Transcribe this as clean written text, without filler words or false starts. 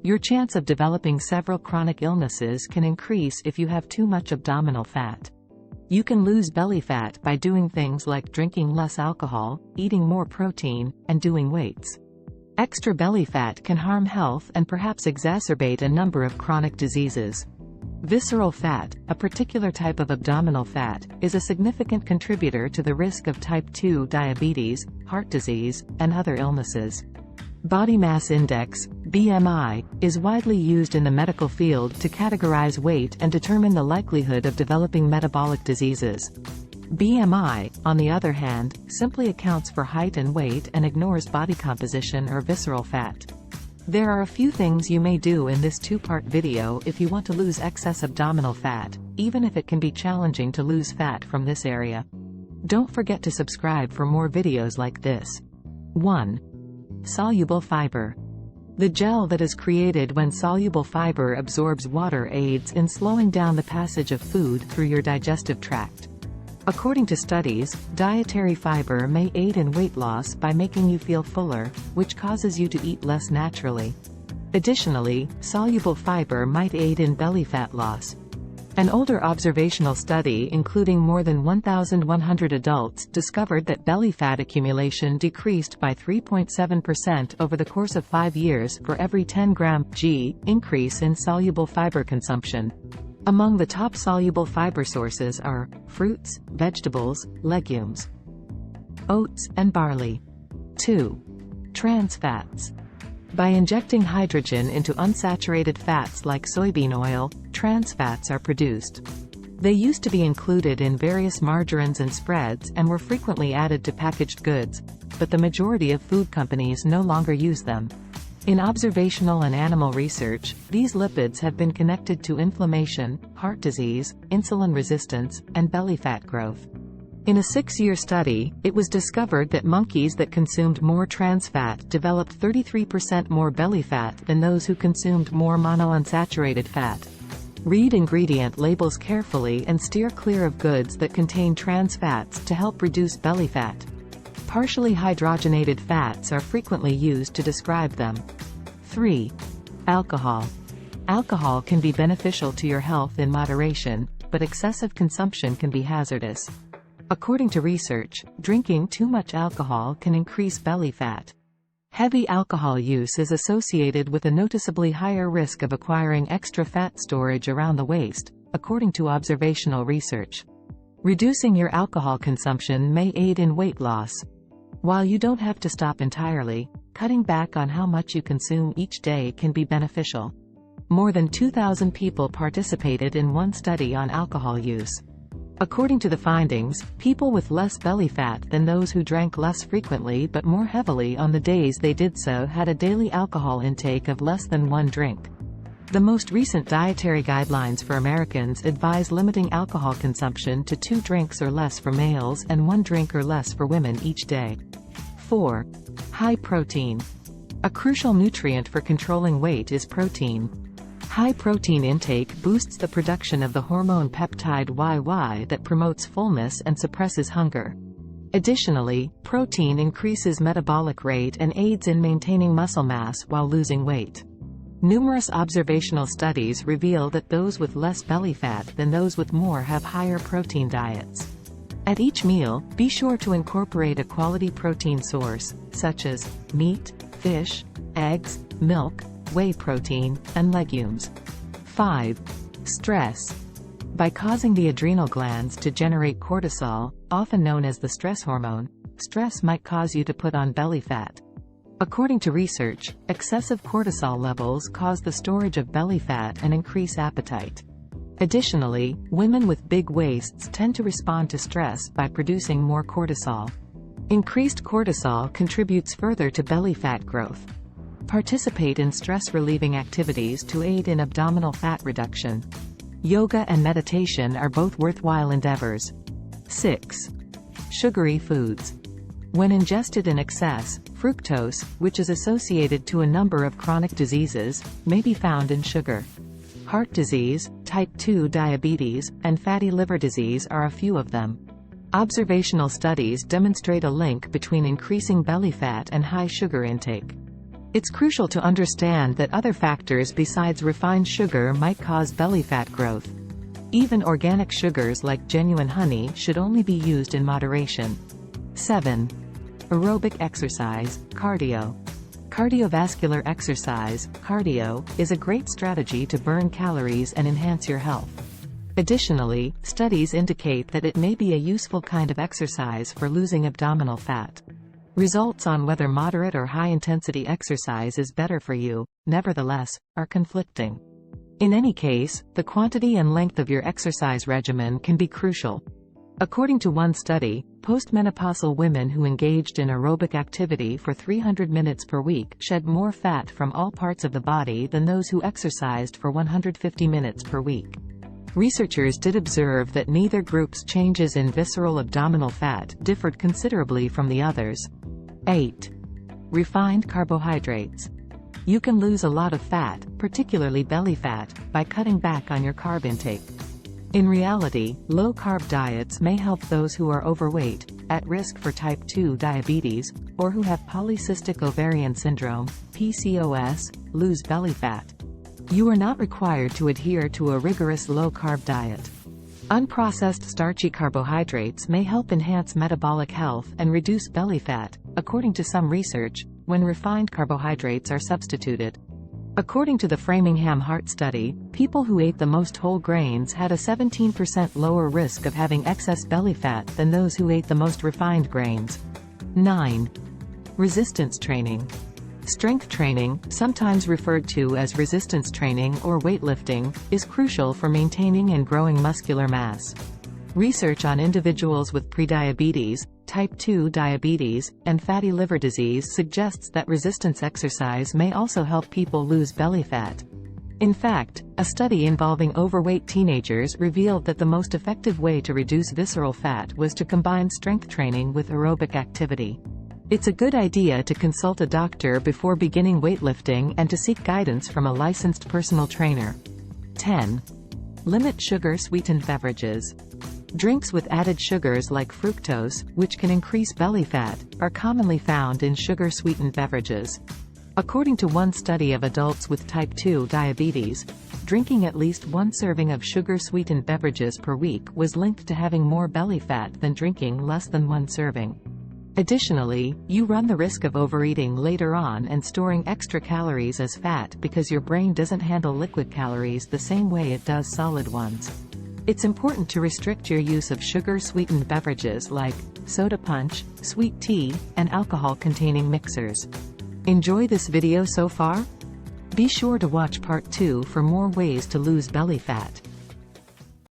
Your chance of developing several chronic illnesses can increase if you have too much abdominal fat. You can lose belly fat by doing things like drinking less alcohol, eating more protein, and doing weights. Extra belly fat can harm health and perhaps exacerbate a number of chronic diseases. Visceral fat, a particular type of abdominal fat, is a significant contributor to the risk of type 2 diabetes, heart disease, and other illnesses. Body mass index, BMI, is widely used in the medical field to categorize weight and determine the likelihood of developing metabolic diseases. BMI, on the other hand, simply accounts for height and weight and ignores body composition or visceral fat. There are a few things you may do in this two-part video if you want to lose excess abdominal fat, even if it can be challenging to lose fat from this area. Don't forget to subscribe for more videos like this. 1. Soluble fiber. The gel that is created when soluble fiber absorbs water aids in slowing down the passage of food through your digestive tract. According to studies, dietary fiber may aid in weight loss by making you feel fuller, which causes you to eat less naturally. Additionally, soluble fiber might aid in belly fat loss. An older observational study including more than 1,100 adults discovered that belly fat accumulation decreased by 3.7% over the course of 5 years for every 10 g increase in soluble fiber consumption. Among the top soluble fiber sources are fruits, vegetables, legumes, oats, and barley. 2. Trans fats. By injecting hydrogen into unsaturated fats like soybean oil, trans fats are produced. They used to be included in various margarines and spreads and were frequently added to packaged goods, but the majority of food companies no longer use them. In observational and animal research, these lipids have been connected to inflammation, heart disease, insulin resistance, and belly fat growth. In a 6-year study, it was discovered that monkeys that consumed more trans fat developed 33% more belly fat than those who consumed more monounsaturated fat. Read ingredient labels carefully and steer clear of goods that contain trans fats to help reduce belly fat. Partially hydrogenated fats are frequently used to describe them. 3. Alcohol. Alcohol can be beneficial to your health in moderation, but excessive consumption can be hazardous. According to research, drinking too much alcohol can increase belly fat. Heavy alcohol use is associated with a noticeably higher risk of acquiring extra fat storage around the waist, according to observational research. Reducing your alcohol consumption may aid in weight loss. While you don't have to stop entirely, cutting back on how much you consume each day can be beneficial. More than 2,000 people participated in one study on alcohol use. According to the findings, people with less belly fat than those who drank less frequently but more heavily on the days they did so had a daily alcohol intake of less than 1 drink. The most recent dietary guidelines for Americans advise limiting alcohol consumption to 2 drinks or less for males and 1 drink or less for women each day. 4. High protein. A crucial nutrient for controlling weight is protein. High protein intake boosts the production of the hormone peptide YY that promotes fullness and suppresses hunger. Additionally, protein increases metabolic rate and aids in maintaining muscle mass while losing weight. Numerous observational studies reveal that those with less belly fat than those with more have higher protein diets. At each meal, be sure to incorporate a quality protein source, such as meat, fish, eggs, milk, whey protein, and legumes. 5. Stress. By causing the adrenal glands to generate cortisol, often known as the stress hormone, stress might cause you to put on belly fat. According to research, excessive cortisol levels cause the storage of belly fat and increase appetite. Additionally, women with big waists tend to respond to stress by producing more cortisol. Increased cortisol contributes further to belly fat growth. Participate in stress-relieving activities to aid in abdominal fat reduction. Yoga and meditation are both worthwhile endeavors. 6. Sugary foods. When ingested in excess, fructose, which is associated to a number of chronic diseases, may be found in sugar. Heart disease, type 2 diabetes, and fatty liver disease are a few of them. Observational studies demonstrate a link between increasing belly fat and high sugar intake. It's crucial to understand that other factors besides refined sugar might cause belly fat growth. Even organic sugars like genuine honey should only be used in moderation. 7. Aerobic exercise, cardio. Cardiovascular exercise, cardio, is a great strategy to burn calories and enhance your health. Additionally, studies indicate that it may be a useful kind of exercise for losing abdominal fat. Results on whether moderate or high-intensity exercise is better for you, nevertheless, are conflicting. In any case, the quantity and length of your exercise regimen can be crucial. According to one study, postmenopausal women who engaged in aerobic activity for 300 minutes per week shed more fat from all parts of the body than those who exercised for 150 minutes per week. Researchers did observe that neither group's changes in visceral abdominal fat differed considerably from the others. 8. Refined carbohydrates. You can lose a lot of fat, particularly belly fat, by cutting back on your carb intake. In reality, low-carb diets may help those who are overweight, at risk for type 2 diabetes, or who have polycystic ovarian syndrome, PCOS, lose belly fat. You are not required to adhere to a rigorous low-carb diet. Unprocessed starchy carbohydrates may help enhance metabolic health and reduce belly fat, according to some research, when refined carbohydrates are substituted. According to the Framingham Heart Study, people who ate the most whole grains had a 17% lower risk of having excess belly fat than those who ate the most refined grains. 9. Resistance training. Strength training, sometimes referred to as resistance training or weightlifting, is crucial for maintaining and growing muscular mass. Research on individuals with prediabetes, type 2 diabetes, and fatty liver disease suggests that resistance exercise may also help people lose belly fat. In fact, a study involving overweight teenagers revealed that the most effective way to reduce visceral fat was to combine strength training with aerobic activity. It's a good idea to consult a doctor before beginning weightlifting and to seek guidance from a licensed personal trainer. 10. Limit sugar-sweetened beverages. Drinks with added sugars like fructose, which can increase belly fat, are commonly found in sugar-sweetened beverages. According to one study of adults with type 2 diabetes, drinking at least one serving of sugar-sweetened beverages per week was linked to having more belly fat than drinking less than one serving. Additionally, you run the risk of overeating later on and storing extra calories as fat because your brain doesn't handle liquid calories the same way it does solid ones. It's important to restrict your use of sugar-sweetened beverages like soda punch, sweet tea, and alcohol-containing mixers. Enjoy this video so far? Be sure to watch part 2 for more ways to lose belly fat.